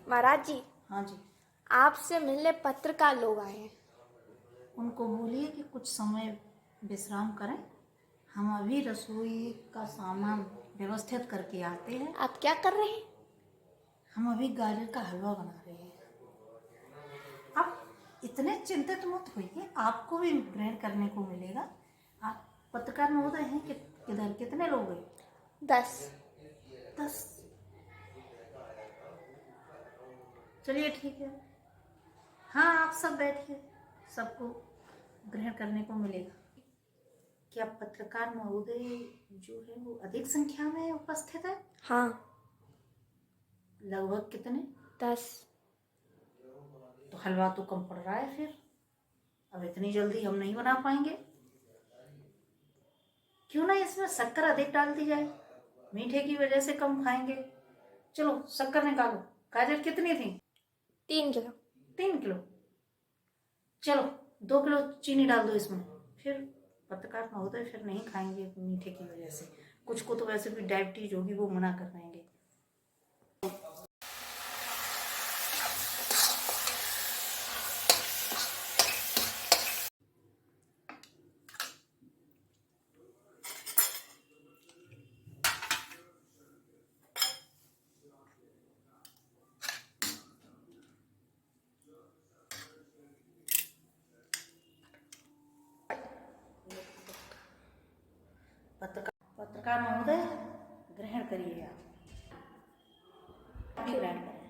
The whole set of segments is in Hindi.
महाराज जी, हाँ जी। आपसे मिलने पत्रकार लोग आए हैं। उनको बोलिए कि कुछ समय विश्राम करें, हम अभी रसोई का सामान व्यवस्थित करके आते हैं। आप क्या कर रहे हैं? हम अभी गाजर का हलवा बना रहे हैं। आप इतने चिंतित मत होइए, आपको भी ग्रहण करने को मिलेगा। आप पत्रकार महोदय हैं कि किधर कितने लोग हैं? 10। 10। चलिए ठीक है। हाँ, आप सब बैठिए, सबको ग्रहण करने को मिलेगा। क्या पत्रकार महोदय जो है वो अधिक संख्या में उपस्थित है? हाँ। लगभग कितने? 10। तो हलवा तो कम पड़ रहा है फिर। अब इतनी जल्दी हम नहीं बना पाएंगे। क्यों ना इसमें शक्कर अधिक डाल दी जाए, मीठे की वजह से कम खाएंगे। चलो शक्कर निकालो। गाजर कितनी थी? 3 किलो। 3 किलो। चलो 2 किलो चीनी डाल दो इसमें। फिर पत्रकार महोदय फिर नहीं खाएंगे मीठे की वजह से। कुछ को तो वैसे भी डायबिटीज होगी, वो मना कर देंगे। पत्रकार महोदय ग्रहण करिए। आप भी ग्रहण करें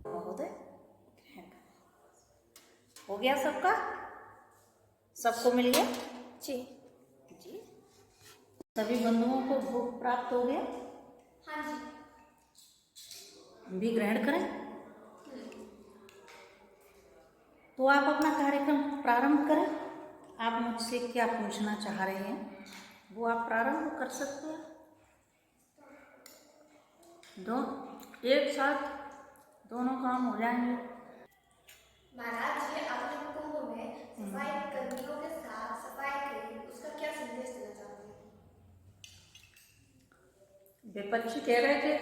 महोदय, ग्रहण करें। हो गया सबका? सबको मिल गया? जी। जी। सभी बंधुओं को भोग प्राप्त हो गया? हाँ जी। हम भी ग्रहण करें? तो आप अपना कार्यक्रम प्रारंभ करें। आप मुझसे क्या पूछना चाह रहे हैं वो आप प्रारंभ कर सकते हैं। एक साथ दोनों काम हो जाएंगे। महाराज जी, आपने कुंभ में सफाई कर्मियों के साथ सफाई करी, उसका क्या संदेश देना चाहते हैं? विपक्षी कह रहे थे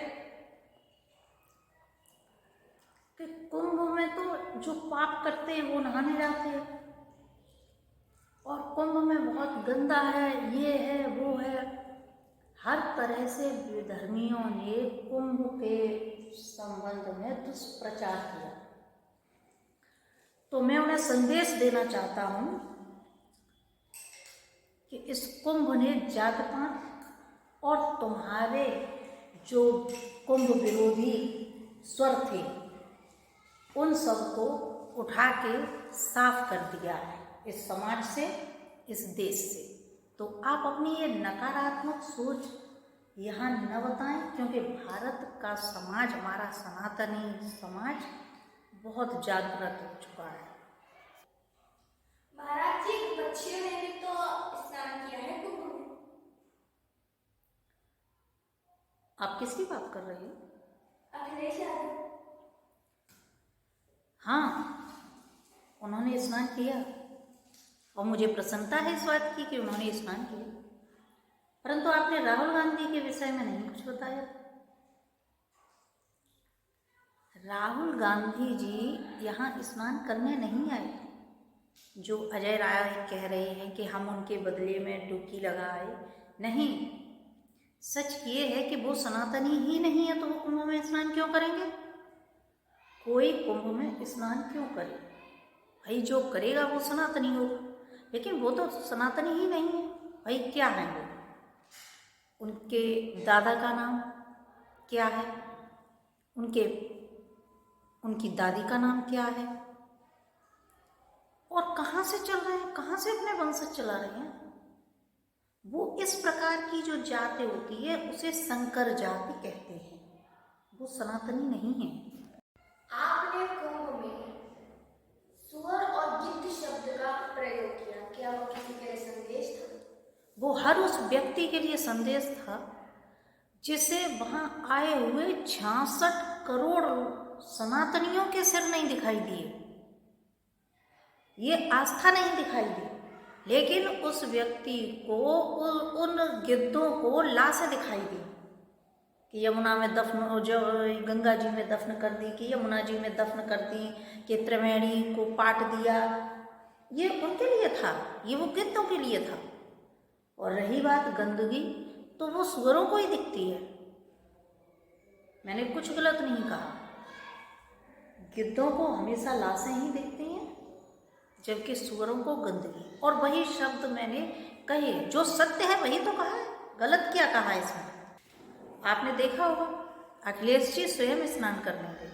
कि कुंभ में तो जो पाप करते हैं वो नहाने जाते हैं, और कुंभ में बहुत गंदा है, ये है वो है। हर तरह से विधर्मियों ने कुंभ के संबंध में दुष्प्रचार किया। तो मैं उन्हें संदेश देना चाहता हूं कि इस कुंभ ने जात पात और तुम्हारे जो कुंभ विरोधी स्वर थे उन सबको उठा के साफ कर दिया है इस समाज से, इस देश से। तो आप अपनी ये नकारात्मक सोच यहाँ न बताएं, क्योंकि भारत का समाज, हमारा सनातनी समाज बहुत जागृत हो चुका है। महाराज जी, विपक्षियों ने भी तो स्नान किया है कुंभ में। आप किसकी बात कर रहे हो? अखिलेश यादव। हाँ, उन्होंने स्नान किया और मुझे प्रसन्नता है इस बात की कि उन्होंने स्नान किया, परंतु आपने राहुल गांधी के विषय में नहीं कुछ बताया। राहुल गांधी जी यहाँ स्नान करने नहीं आए। जो अजय राय कह रहे हैं कि हम उनके बदले में डुबकी लगाए, नहीं। सच ये है कि वो सनातनी ही नहीं है, तो वो कुंभ में स्नान क्यों करेंगे? कोई कुंभ में स्नान क्यों करे? भाई जो करेगा वो सनातनी होगा, लेकिन वो तो सनातनी ही नहीं है। भाई क्या है वो? उनके दादा का नाम क्या है? उनकी दादी का नाम क्या है? और कहाँ से चल रहे हैं, कहाँ से अपने वंशज चला रहे हैं? वो इस प्रकार की जो जाति होती है उसे संकर जाति कहते हैं, वो सनातनी नहीं है। आपने कुंभ में सुअर और गिद्ध शब्द का प्रयोग किया, क्या वो किसी के लिए संदेश था? वो हर उस व्यक्ति के लिए संदेश था जिसे वहां आए हुए 66 करोड़ सनातनियों के सिर नहीं दिखाई दिए, ये आस्था नहीं दिखाई दी, लेकिन उस व्यक्ति को उन गिद्धों को लाशें दिखाई दी कि यमुना में दफन, जो गंगा जी में दफन कर दी, कि यमुना जी में दफन कर दी, कि त्रिवेणी को पाट दिया, ये उनके लिए था, ये वो गिद्धों के लिए था। और रही बात गंदगी, तो वो सुअरों को ही दिखती है। मैंने कुछ गलत नहीं कहा। गिद्धों को हमेशा लाशें ही दिखती हैं, जबकि सुअरों को गंदगी। और वही शब्द मैंने कहे, जो सत्य है वही तो कहा है, गलत क्या कहा है इसमें। आपने देखा होगा अखिलेश जी स्वयं स्नान करने गए,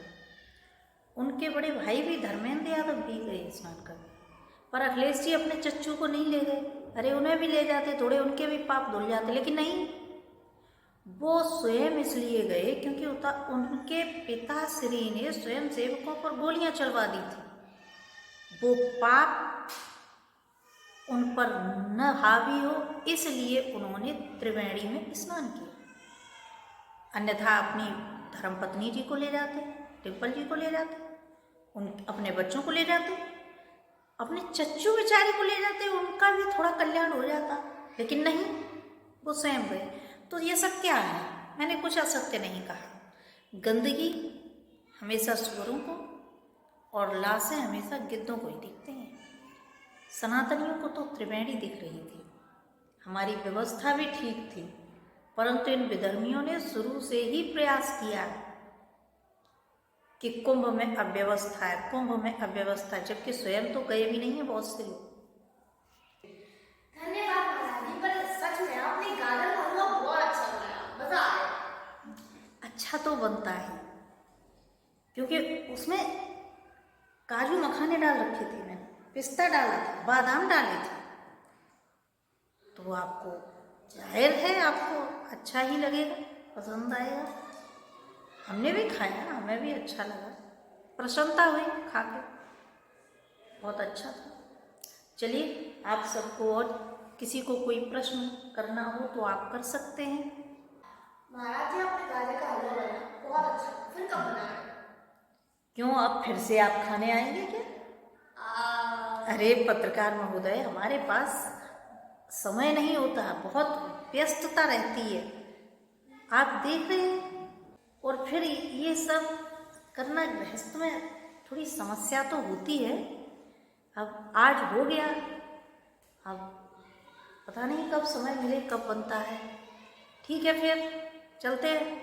उनके बड़े भाई भी धर्मेंद्र यादव भी गए स्नान करने, पर अखिलेश जी अपने चच्चू को नहीं ले गए। अरे उन्हें भी ले जाते, थोड़े उनके भी पाप धुल जाते, लेकिन नहीं, वो स्वयं इसलिए गए क्योंकि उनके पिताश्री ने स्वयं सेवकों पर गोलियां चलवा दी थी। वो पाप उन पर न हावी हो, इसलिए उन्होंने त्रिवेणी में स्नान किया। अन्यथा अपनी धर्मपत्नी जी को ले जाते, डिम्पल जी को ले जाते, अपने बच्चों को ले जाते, अपने चच्चू बेचारे को ले जाते, उनका भी थोड़ा कल्याण हो जाता, लेकिन नहीं, वो स्वयं गए। तो ये सब क्या है? मैंने कुछ असत्य नहीं कहा। गंदगी हमेशा सुअरों को और लाशें हमेशा गिद्धों को ही दिखते हैं। सनातनियों को तो त्रिवेणी दिख रही थी, हमारी व्यवस्था भी ठीक थी, परंतु इन विधर्मियों ने शुरू से ही प्रयास किया कि कुंभ में अव्यवस्था है, कुंभ में अव्यवस्था, जबकि स्वयं तो गए भी नहीं है बहुत से लोग। धन्यवाद महाराज जी, पर सच में आपने गाजर का हलवा बहुत अच्छा बनाया, मजा आया। अच्छा तो बनता है, क्योंकि उसमें काजू मखाने डाल रखे थे, मैंने पिस्ता डाला था, बादाम डाले थे, तो आपको जाहिर है आपको अच्छा ही लगेगा, पसंद आएगा। हमने भी खाया, हमें भी अच्छा लगा, प्रसन्नता हुई खा के, बहुत अच्छा था। चलिए, आप सबको और किसी को कोई प्रश्न करना हो तो आप कर सकते हैं। महाराज जी, आपने गाजर का हलवा बनाया बहुत अच्छा, फिर कब बनाया? क्यों, अब फिर से आप खाने आएंगे क्या? अरे पत्रकार महोदय, हमारे पास समय नहीं होता, बहुत व्यस्तता रहती है, आप देख रहे हैं, और फिर ये सब करना गृहस्थ में थोड़ी समस्या तो होती है। अब आज हो गया, अब पता नहीं कब समय मिले, कब बनता है। ठीक है, फिर चलते हैं,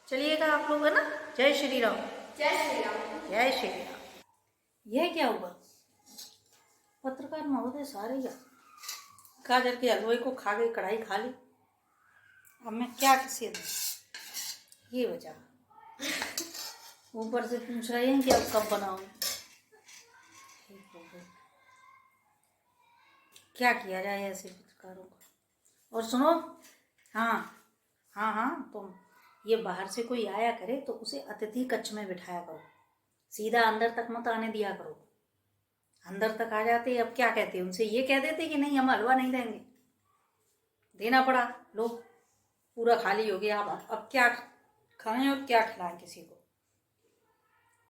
चलिएगा आप लोग, है ना। जय श्री राम। जय श्री राम। जय श्री राम। यह क्या हुआ? पत्रकार महोदय सारे गाजर के हलवे को खा गए, कढ़ाई खा ली, अब मैं क्या किसी दूँ, ये वजह। ऊपर से पूछ रहे हैं कि अब कब बनाओगे। क्या किया जाए ऐसे पत्रकारों को। और सुनो, हाँ, तुम ये बाहर से कोई आया करे तो उसे अतिथि कक्ष में बिठाया करो, सीधा अंदर तक मत आने दिया करो। अंदर तक आ जाते, अब क्या कहते, उनसे ये कह देते कि नहीं हम हलवा नहीं देंगे, देना पड़ा, लो पूरा खाली हो गया, अब क्या खाएं और क्या खिलाएं किसी को।